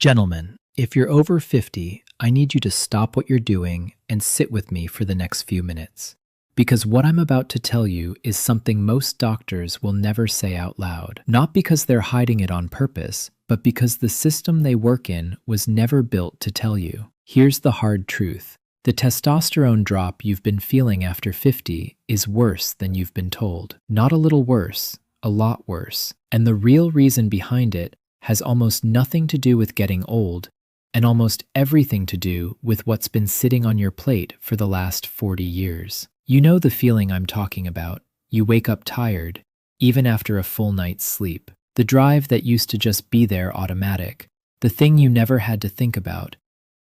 Gentlemen, if you're over 50, I need you to stop what you're doing and sit with me for the next few minutes. Because what I'm about to tell you is something most doctors will never say out loud. Not because they're hiding it on purpose, but because the system they work in was never built to tell you. Here's the hard truth. The testosterone drop you've been feeling after 50 is worse than you've been told. Not a little worse, a lot worse. And the real reason behind it has almost nothing to do with getting old, and almost everything to do with what's been sitting on your plate for the last 40 years. You know the feeling I'm talking about. You wake up tired, even after a full night's sleep. The drive that used to just be there automatic. The thing you never had to think about.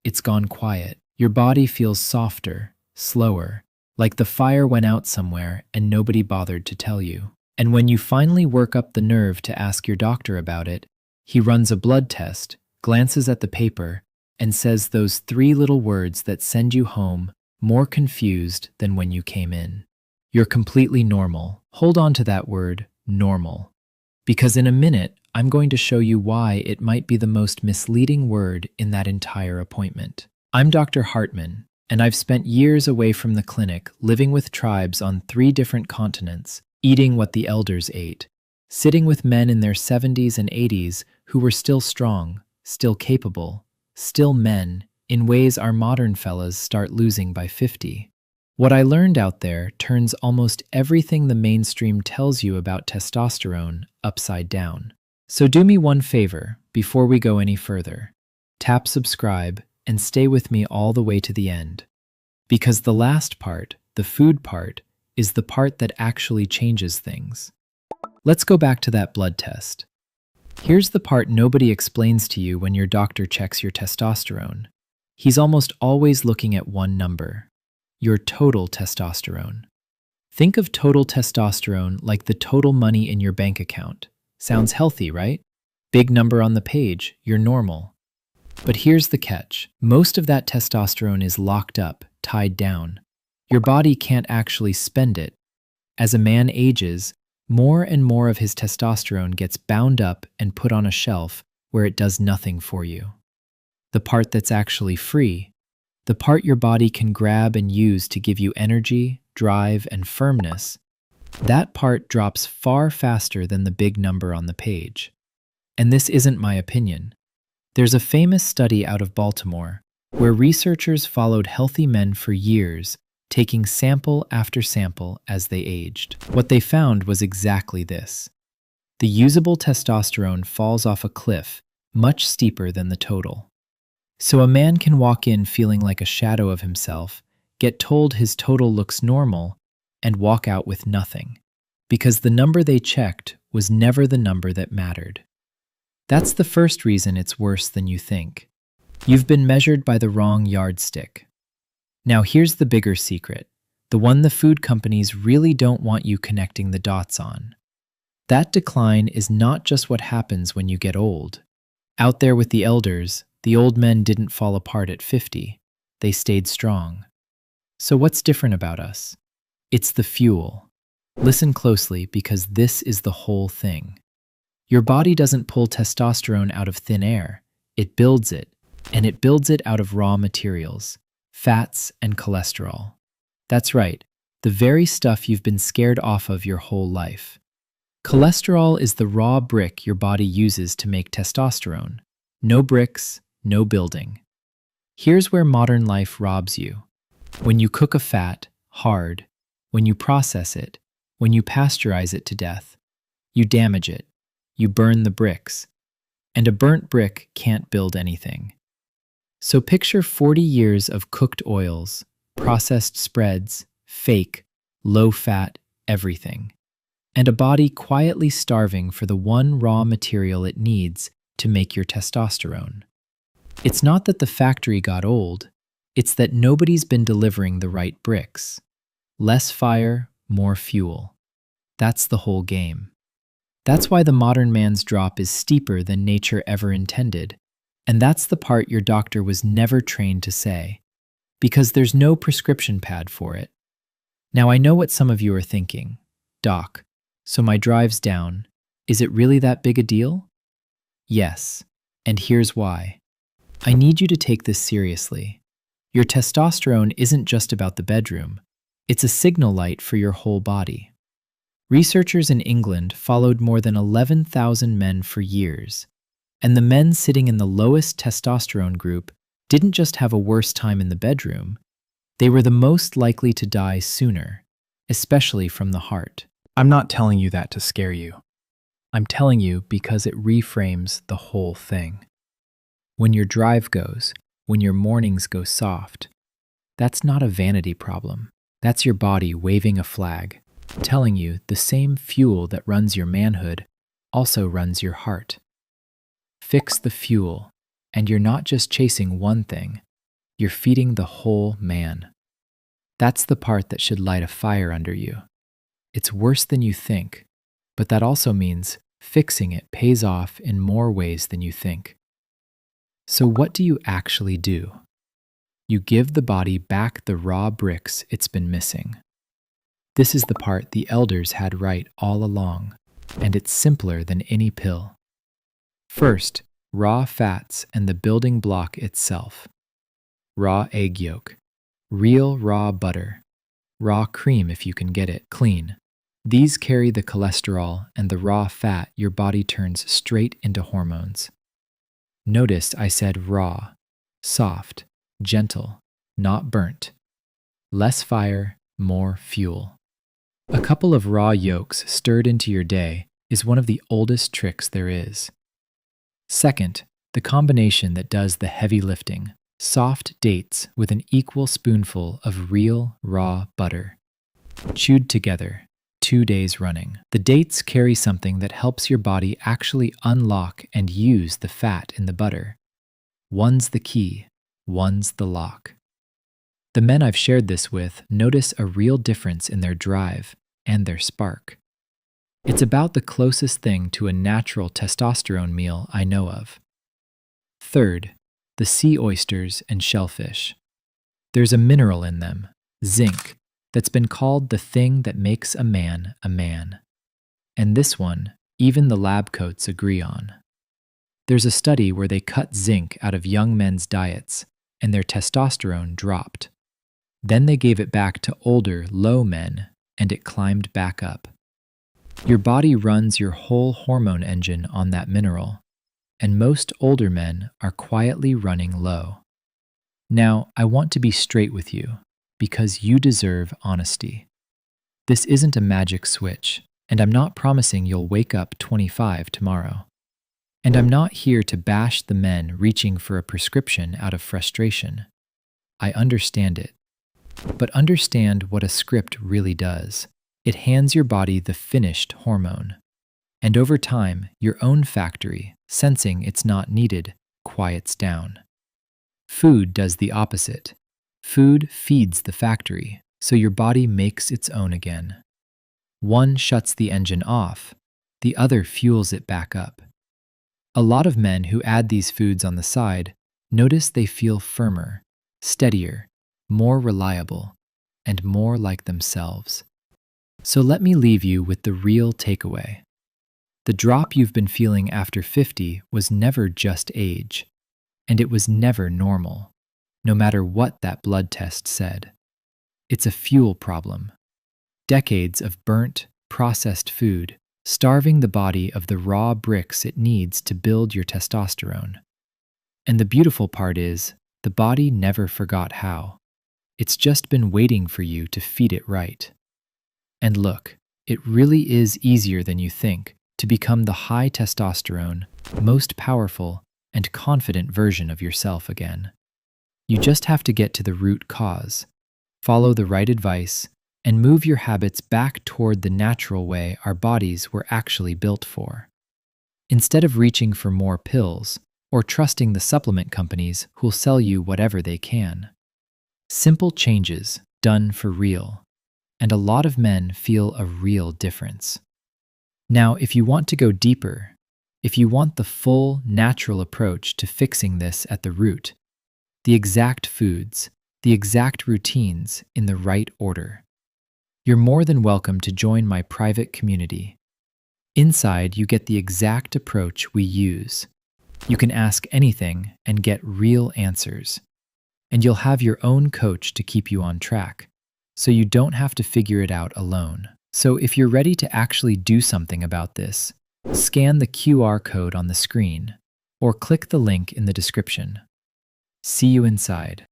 It's gone quiet. Your body feels softer, slower, like the fire went out somewhere and nobody bothered to tell you. And when you finally work up the nerve to ask your doctor about it, he runs a blood test, glances at the paper, and says those three little words that send you home more confused than when you came in. You're completely normal. Hold on to that word, normal. Because in a minute, I'm going to show you why it might be the most misleading word in that entire appointment. I'm Dr. Hartman, and I've spent years away from the clinic, living with tribes on 3 different continents, eating what the elders ate, sitting with men in their 70s and 80s who were still strong, still capable, still men, in ways our modern fellas start losing by 50. What I learned out there turns almost everything the mainstream tells you about testosterone upside down. So do me one favor before we go any further. Tap subscribe and stay with me all the way to the end. Because the last part, the food part, is the part that actually changes things. Let's go back to that blood test. Here's the part nobody explains to you when your doctor checks your testosterone. He's almost always looking at one number, your total testosterone. Think of total testosterone like the total money in your bank account. Sounds healthy, right? Big number on the page, you're normal. But here's the catch. Most of that testosterone is locked up, tied down. Your body can't actually spend it. As a man ages, more and more of his testosterone gets bound up and put on a shelf where it does nothing for you. The part that's actually free, the part your body can grab and use to give you energy, drive, and firmness, that part drops far faster than the big number on the page. And this isn't my opinion. There's a famous study out of Baltimore where researchers followed healthy men for years, taking sample after sample as they aged. What they found was exactly this. The usable testosterone falls off a cliff much steeper than the total. So a man can walk in feeling like a shadow of himself, get told his total looks normal, and walk out with nothing, because the number they checked was never the number that mattered. That's the first reason it's worse than you think. You've been measured by the wrong yardstick. Now here's the bigger secret, the one the food companies really don't want you connecting the dots on. That decline is not just what happens when you get old. Out there with the elders, the old men didn't fall apart at 50. They stayed strong. So what's different about us? It's the fuel. Listen closely because this is the whole thing. Your body doesn't pull testosterone out of thin air. It builds it, and it builds it out of raw materials. Fats and cholesterol. That's right, the very stuff you've been scared off of your whole life. Cholesterol is the raw brick your body uses to make testosterone. No bricks, no building. Here's where modern life robs you. When you cook a fat, hard, when you process it, when you pasteurize it to death, you damage it, you burn the bricks, and a burnt brick can't build anything. So picture 40 years of cooked oils, processed spreads, fake, low-fat, everything, and a body quietly starving for the one raw material it needs to make your testosterone. It's not that the factory got old, it's that nobody's been delivering the right bricks. Less fire, more fuel. That's the whole game. That's why the modern man's drop is steeper than nature ever intended. And that's the part your doctor was never trained to say, because there's no prescription pad for it. Now I know what some of you are thinking. Doc, so my drive's down. Is it really that big a deal? Yes, and here's why. I need you to take this seriously. Your testosterone isn't just about the bedroom, it's a signal light for your whole body. Researchers in England followed more than 11,000 men for years, and the men sitting in the lowest testosterone group didn't just have a worse time in the bedroom, they were the most likely to die sooner, especially from the heart. I'm not telling you that to scare you. I'm telling you because it reframes the whole thing. When your drive goes, when your mornings go soft, that's not a vanity problem. That's your body waving a flag, telling you the same fuel that runs your manhood also runs your heart. Fix the fuel, and you're not just chasing one thing, you're feeding the whole man. That's the part that should light a fire under you. It's worse than you think, but that also means fixing it pays off in more ways than you think. So what do you actually do? You give the body back the raw bricks it's been missing. This is the part the elders had right all along, and it's simpler than any pill. First, raw fats and the building block itself. Raw egg yolk, real raw butter, raw cream if you can get it clean. These carry the cholesterol and the raw fat your body turns straight into hormones. Notice I said raw, soft, gentle, not burnt. Less fire, more fuel. A couple of raw yolks stirred into your day is one of the oldest tricks there is. Second, the combination that does the heavy lifting, soft dates with an equal spoonful of real raw butter. Chewed together, 2 days running. The dates carry something that helps your body actually unlock and use the fat in the butter. One's the key, one's the lock. The men I've shared this with notice a real difference in their drive and their spark. It's about the closest thing to a natural testosterone meal I know of. Third, the sea oysters and shellfish. There's a mineral in them, zinc, that's been called the thing that makes a man a man. And this one, even the lab coats agree on. There's a study where they cut zinc out of young men's diets, and their testosterone dropped. Then they gave it back to older, low men, and it climbed back up. Your body runs your whole hormone engine on that mineral, and most older men are quietly running low. Now, I want to be straight with you, because you deserve honesty. This isn't a magic switch, and I'm not promising you'll wake up 25 tomorrow. And I'm not here to bash the men reaching for a prescription out of frustration. I understand it. But understand what a script really does. It hands your body the finished hormone. And over time, your own factory, sensing it's not needed, quiets down. Food does the opposite. Food feeds the factory, so your body makes its own again. One shuts the engine off, the other fuels it back up. A lot of men who add these foods on the side notice they feel firmer, steadier, more reliable, and more like themselves. So let me leave you with the real takeaway. The drop you've been feeling after 50 was never just age, and it was never normal, no matter what that blood test said. It's a fuel problem. Decades of burnt, processed food, starving the body of the raw bricks it needs to build your testosterone. And the beautiful part is, the body never forgot how. It's just been waiting for you to feed it right. And look, it really is easier than you think to become the high testosterone, most powerful, and confident version of yourself again. You just have to get to the root cause, follow the right advice, and move your habits back toward the natural way our bodies were actually built for. Instead of reaching for more pills or trusting the supplement companies who'll sell you whatever they can. Simple changes done for real, and a lot of men feel a real difference. Now, if you want to go deeper, if you want the full, natural approach to fixing this at the root, the exact foods, the exact routines in the right order, you're more than welcome to join my private community. Inside, you get the exact approach we use. You can ask anything and get real answers. And you'll have your own coach to keep you on track, so you don't have to figure it out alone. So if you're ready to actually do something about this, scan the QR code on the screen or click the link in the description. See you inside.